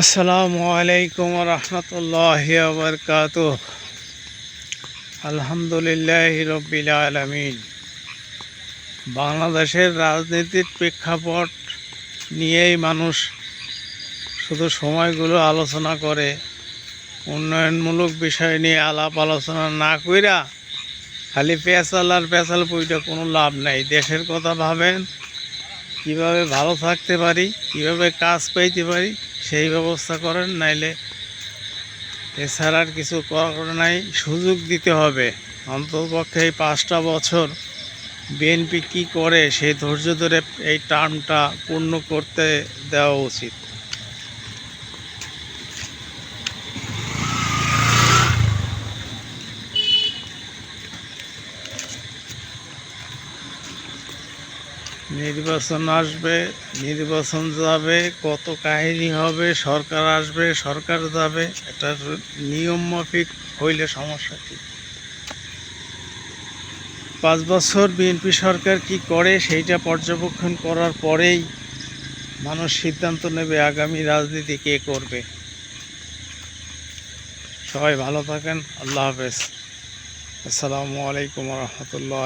আসসালামু আলাইকুম রহমতুল্লাহি ওয়া বারাকাতুহু। আলহামদুলিল্লাহি রাব্বিল আলামিন। বাংলাদেশের রাজনীতির প্রেক্ষাপট নিয়েই মানুষ শুধু সময়গুলো আলোচনা করে, উন্নয়নমূলক বিষয় নিয়ে আলাপ আলোচনা না কইরা খালি পেঁচাল আর পেঁচাল বইটা কোনো লাভ নাই। দেশের কথা ভাবেন, কিভাবে ভালো থাকতে পারি, কিভাবে কাজ পাইতে পারি সেই ব্যবস্থা করেন, নাইলে এছাড়া আর কিছু করার নাই। সুযোগ দিতে হবে অন্ততপক্ষে এই 5টা বছর বিএনপি কি করে সেই ধৈর্য ধরে এই টার্মটা পূর্ণ করতে দেওয়া উচিত। নির্বাচন আসবে, নির্বাচন যাবে, কত কাহিনী হবে, সরকার আসবে, সরকার যাবে, এটা নিয়ম মাফিক হইলে সমস্যা কি? 5 বছর বিএনপি সরকার কি করে সেইটা পর্যবেক্ষণ করার পরেই মানুষ সিদ্ধান্ত নেবে আগামী রাজনীতি কে করবে। সবাই ভালো থাকেন। আল্লাহ হাফেজ। আসসালামু আলাইকুম রহমতুল্লাহ।